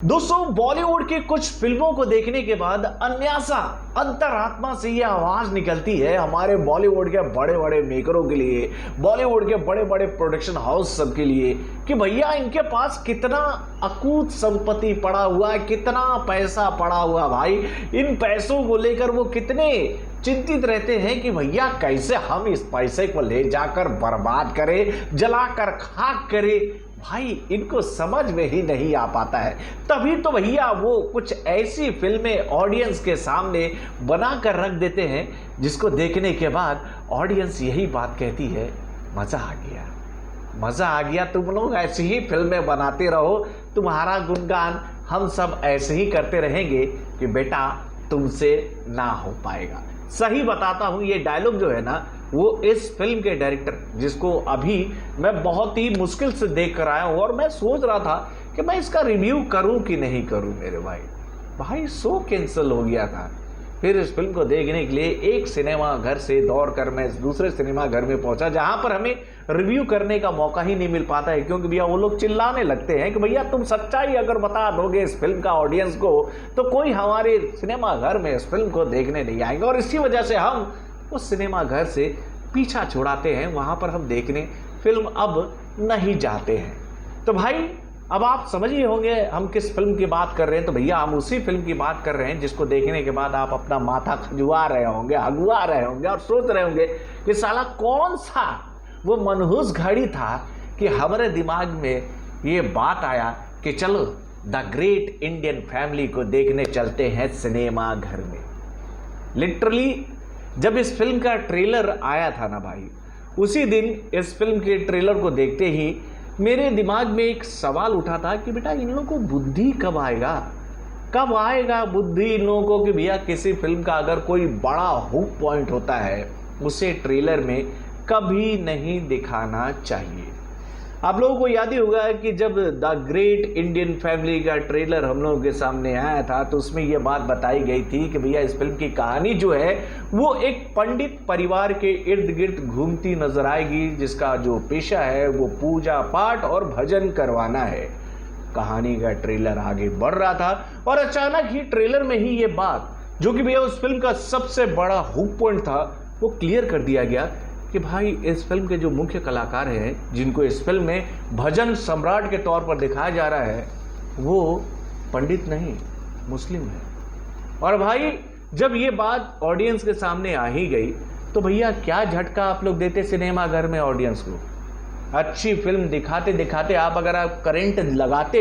दोस्तों, बॉलीवुड की कुछ फिल्मों को देखने के बाद अन्यासा अंतरात्मा से ये आवाज निकलती है हमारे बॉलीवुड के बड़े बड़े मेकरों के लिए, बॉलीवुड के बड़े बड़े प्रोडक्शन हाउस सब के लिए कि भैया इनके पास कितना अकूत संपत्ति पड़ा हुआ है, कितना पैसा पड़ा हुआ भाई। इन पैसों को लेकर वो कितने चिंतित रहते हैं कि भैया कैसे हम इस पैसे को ले जाकर बर्बाद करें, जलाकर खाक करें। भाई इनको समझ में ही नहीं आ पाता है। तभी तो भैया वो कुछ ऐसी फिल्में ऑडियंस के सामने बना कर रख देते हैं जिसको देखने के बाद ऑडियंस यही बात कहती है, मज़ा आ गया, मज़ा आ गया। तुम लोग ऐसी ही फिल्में बनाते रहो, तुम्हारा गुणगान हम सब ऐसे ही करते रहेंगे कि बेटा तुमसे ना हो पाएगा। सही बताता हूँ, ये डायलॉग जो है ना वो इस फिल्म के डायरेक्टर, जिसको अभी मैं बहुत ही मुश्किल से देख कर आया हूँ और मैं सोच रहा था कि मैं इसका रिव्यू करूँ कि नहीं करूँ। मेरे भाई शो कैंसिल हो गया था। फिर इस फिल्म को देखने के लिए एक सिनेमा घर से दौड़ कर मैं दूसरे सिनेमा घर में पहुंचा, जहां पर हमें रिव्यू करने का मौका ही नहीं मिल पाता है, क्योंकि भैया वो लोग चिल्लाने लगते हैं कि भैया तुम सच्चाई अगर बता दोगे इस फिल्म का ऑडियंस को तो कोई हमारे सिनेमा घर में इस फिल्म को देखने नहीं आएंगे। और इसी वजह से हम उस सिनेमा घर से पीछा छुड़ाते हैं, वहां पर हम देखने फिल्म अब नहीं जाते हैं। तो भाई अब आप समझ ही होंगे हम किस फिल्म की बात कर रहे हैं। तो भैया हम उसी फिल्म की बात कर रहे हैं जिसको देखने के बाद आप अपना माथा खजुआ रहे होंगे, हगुआ रहे होंगे और सोच रहे होंगे कि साला कौन सा वो मनहूस घड़ी था कि हमारे दिमाग में ये बात आया कि चलो द ग्रेट इंडियन फैमिली को देखने चलते हैं सिनेमा घर में। लिटरली जब इस फिल्म का ट्रेलर आया था ना भाई, उसी दिन इस फिल्म के ट्रेलर को देखते ही मेरे दिमाग में एक सवाल उठा था कि बेटा इन लोगों को बुद्धि कब आएगा बुद्धि इन लोगों को कि भैया किसी फिल्म का अगर कोई बड़ा हुक पॉइंट होता है उसे ट्रेलर में कभी नहीं दिखाना चाहिए। आप लोगों को याद ही होगा कि जब द ग्रेट इंडियन फैमिली का ट्रेलर हम लोगों के सामने आया था तो उसमें यह बात बताई गई थी कि भैया इस फिल्म की कहानी जो है वो एक पंडित परिवार के इर्द गिर्द घूमती नजर आएगी, जिसका जो पेशा है वो पूजा पाठ और भजन करवाना है। कहानी का ट्रेलर आगे बढ़ रहा था और अचानक ही ट्रेलर में ही ये बात, जो कि भैया उस फिल्म का सबसे बड़ा हुक पॉइंट था, वो क्लियर कर दिया गया कि भाई इस फिल्म के जो मुख्य कलाकार हैं, जिनको इस फिल्म में भजन सम्राट के तौर पर दिखाया जा रहा है, वो पंडित नहीं मुस्लिम है। और भाई जब ये बात ऑडियंस के सामने आ ही गई तो भैया क्या झटका आप लोग देते सिनेमा घर में ऑडियंस को। अच्छी फिल्म दिखाते दिखाते आप अगर आप करंट लगाते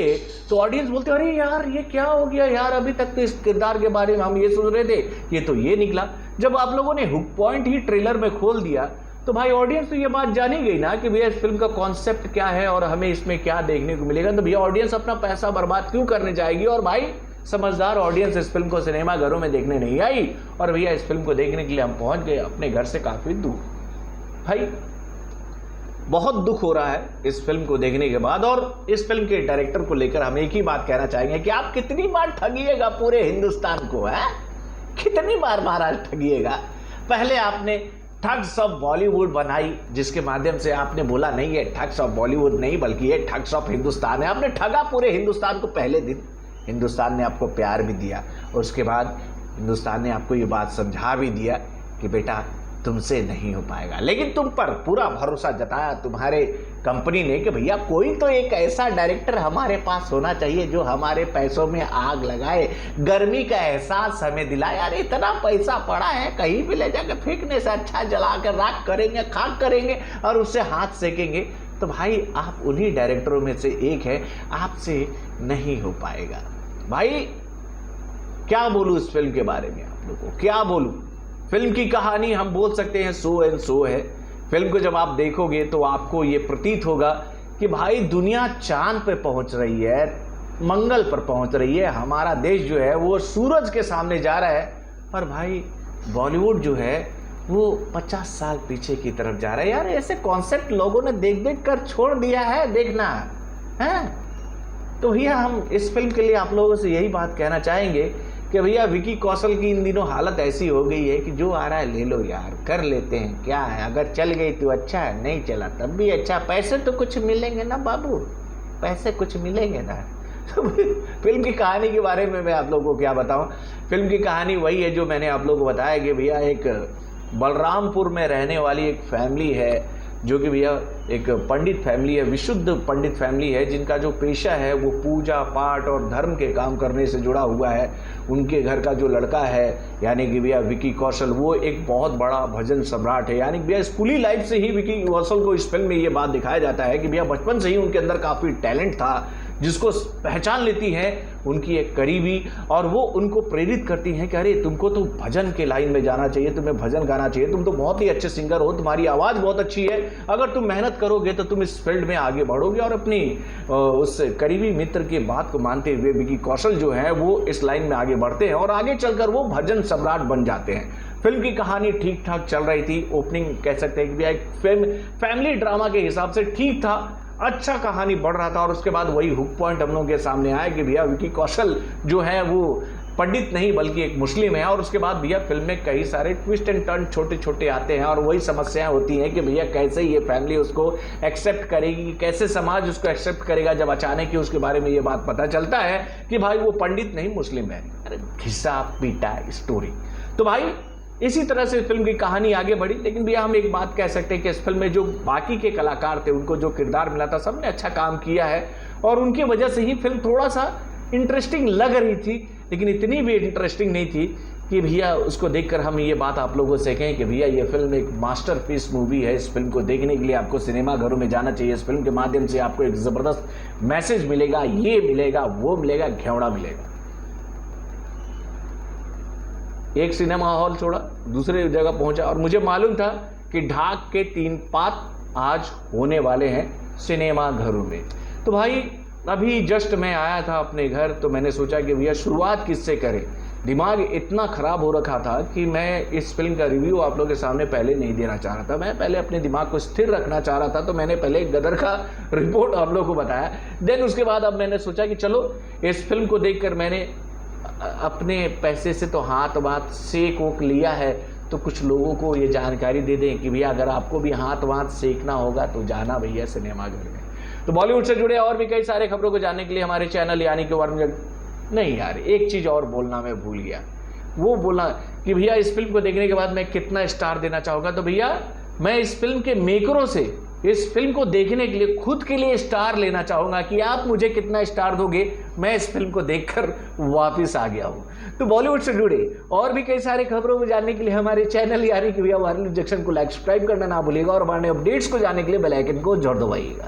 तो ऑडियंस बोलते अरे यार ये क्या हो गया यार, अभी तक तो इस किरदार के बारे में हम ये सोच रहे थे, ये तो ये निकला। जब आप लोगों ने हुक पॉइंट ही ट्रेलर में खोल दिया तो भाई ऑडियंस तो ये बात जानी गई ना कि भैया इस फिल्म का कॉन्सेप्ट क्या है और हमें इसमें क्या देखने को मिलेगा। तो भैया ऑडियंस अपना पैसा बर्बाद क्यों करने जाएगी। और भाई समझदार ऑडियंस इस फिल्म को सिनेमा घरों में देखने नहीं आई और भैया इस फिल्म को देखने के लिए हम पहुंच गए अपने घर से काफी दूर। भाई बहुत दुख हो रहा है इस फिल्म को देखने के बाद। और इस फिल्म के डायरेक्टर को लेकर हम एक ही बात कहना चाहेंगे कि आप कितनी बार ठगिएगा पूरे हिंदुस्तान को, है कितनी बार महाराज ठगिएगा। पहले आपने ठग्स ऑफ बॉलीवुड बनाई, जिसके माध्यम से आपने बोला नहीं ये ठग्स ऑफ बॉलीवुड नहीं बल्कि ये ठग्स ऑफ हिंदुस्तान है। आपने ठगा पूरे हिंदुस्तान को। पहले दिन हिंदुस्तान ने आपको प्यार भी दिया और उसके बाद हिंदुस्तान ने आपको ये बात समझा भी दिया कि बेटा तुमसे नहीं हो पाएगा। लेकिन तुम पर पूरा भरोसा जताया तुम्हारे कंपनी ने कि भैया कोई तो एक ऐसा डायरेक्टर हमारे पास होना चाहिए जो हमारे पैसों में आग लगाए, गर्मी का एहसास हमें दिलाए। अरे इतना पैसा पड़ा है, कहीं भी ले जाकर फेंकने से अच्छा जलाकर राख करेंगे, खाक करेंगे और उससे हाथ सेकेंगे। तो भाई आप उन्हीं डायरेक्टरों में से एक है, आपसे नहीं हो पाएगा। भाई क्या बोलूं इस फिल्म के बारे में, आप लोगों को क्या बोलूं। फिल्म की कहानी हम बोल सकते हैं सो एंड सो है। फिल्म को जब आप देखोगे तो आपको ये प्रतीत होगा कि भाई दुनिया चांद पे पहुंच रही है, मंगल पर पहुंच रही है। हमारा देश जो है वो सूरज के सामने जा रहा है। पर भाई बॉलीवुड जो है वो 50 साल पीछे की तरफ जा रहा है। यार ऐसे कॉन्सेप्ट लोगों ने देख देख कर छोड़ दिया है देखना है। तो भैया हम इस फिल्म के लिए आप लोगों से यही बात कहना चाहेंगे कि भैया विकी कौशल की इन दिनों हालत ऐसी हो गई है कि जो आ रहा है ले लो यार, कर लेते हैं, क्या है, अगर चल गई तो अच्छा है, नहीं चला तब भी अच्छा। पैसे तो कुछ मिलेंगे ना बाबू, पैसे कुछ मिलेंगे ना। फिल्म की कहानी के बारे में मैं आप लोगों को क्या बताऊं। फिल्म की कहानी वही है जो मैंने आप लोगों को बताया कि भैया एक बलरामपुर में रहने वाली एक फैमिली है, जो कि भैया एक पंडित फैमिली है, विशुद्ध पंडित फैमिली है, जिनका जो पेशा है वो पूजा पाठ और धर्म के काम करने से जुड़ा हुआ है। उनके घर का जो लड़का है यानी कि भैया विकी कौशल, वो एक बहुत बड़ा भजन सम्राट है। यानी कि भैया स्कूली लाइफ से ही विकी कौशल को इस फिल्म में ये बात दिखाया जाता है कि भैया बचपन से ही उनके अंदर काफ़ी टैलेंट था, जिसको पहचान लेती है उनकी एक करीबी, और वो उनको प्रेरित करती हैं कि अरे तुमको तो भजन के लाइन में जाना चाहिए, तुम्हें भजन गाना चाहिए, तुम तो बहुत ही अच्छे सिंगर हो, तुम्हारी आवाज़ बहुत अच्छी है, अगर तुम मेहनत करोगे तो तुम इस फील्ड में आगे बढ़ोगे। और अपनी उस करीबी मित्र की बात को मानते हुए विकी कौशल जो है वो इस लाइन में आगे बढ़ते हैं और आगे चलकर वो भजन सम्राट बन जाते हैं। फिल्म की कहानी ठीक ठाक चल रही थी, ओपनिंग कह सकते हैं कि भैया एक फैमिली ड्रामा के हिसाब से ठीक था, अच्छा कहानी बढ़ रहा था। और उसके बाद वही हुक पॉइंट हम लोगों के सामने आया कि भैया विकी कौशल जो है वो पंडित नहीं बल्कि एक मुस्लिम है। और उसके बाद भैया फिल्म में कई सारे ट्विस्ट एंड टर्न छोटे छोटे आते हैं और वही समस्याएं होती हैं कि भैया कैसे ये फैमिली उसको एक्सेप्ट करेगी, कैसे समाज उसको एक्सेप्ट करेगा, जब अचानक ही उसके बारे में ये बात पता चलता है कि भाई वो पंडित नहीं मुस्लिम है। अरे घिसा पीटा स्टोरी। तो भाई इसी तरह से फिल्म की कहानी आगे बढ़ी। लेकिन भैया हम एक बात कह सकते हैं कि इस फिल्म में जो बाकी के कलाकार थे, उनको जो किरदार मिला था, सबने अच्छा काम किया है और उनकी वजह से ही फिल्म थोड़ा सा इंटरेस्टिंग लग रही थी, लेकिन इतनी भी इंटरेस्टिंग नहीं थी कि भैया उसको देखकर हम ये बात आप लोगों से कहें कि भैया ये फिल्म एक मास्टरपीस मूवी है। इस फिल्म को देखने के लिए आपको सिनेमा घरों में जाना चाहिए। इस फिल्म के माध्यम से आपको एक ज़बरदस्त मैसेज मिलेगा, ये मिलेगा, वो मिलेगा, घेवड़ा मिलेगा। एक सिनेमा हॉल छोड़ा, दूसरे जगह पहुंचा और मुझे मालूम था कि ढाक के 3 पात आज होने वाले हैं सिनेमा घरों में। तो भाई अभी जस्ट मैं आया था अपने घर, तो मैंने सोचा कि भैया शुरुआत किससे करें। दिमाग इतना ख़राब हो रखा था कि मैं इस फिल्म का रिव्यू आप लोगों के सामने पहले नहीं देना चाह रहा था। मैं पहले अपने दिमाग को स्थिर रखना चाह रहा था, तो मैंने पहले गदर का रिपोर्ट आप लोगों को बताया। देन उसके बाद अब मैंने सोचा कि चलो इस फिल्म को देखकर मैंने अपने पैसे से तो हाथ वाथ सेक वोक लिया है, तो कुछ लोगों को ये जानकारी दे दें कि भैया अगर आपको भी हाथ वाथ सेकना होगा तो जाना भैया सिनेमा घर में। तो बॉलीवुड से जुड़े और भी कई सारे खबरों को जानने के लिए हमारे चैनल यानी कि वर्म नहीं यार, एक चीज़ और बोलना मैं भूल गया। वो बोला कि भैया इस फिल्म को देखने के बाद मैं कितना स्टार देना चाहूँगा। तो भैया मैं इस फिल्म के मेकरों से इस फिल्म को देखने के लिए खुद के लिए स्टार लेना चाहूँगा कि आप मुझे कितना स्टार दोगे। मैं इस फिल्म को देखकर वापस आ गया हूँ। तो बॉलीवुड से जुड़े और भी कई सारे खबरों को जानने के लिए हमारे चैनल यानी कि भैया वायरल जंक्शन को लाइक सब्सक्राइब करना ना भूलिएगा और हमारे अपडेट्स को जानने के लिए बेल आइकन को जरूर दबाइएगा।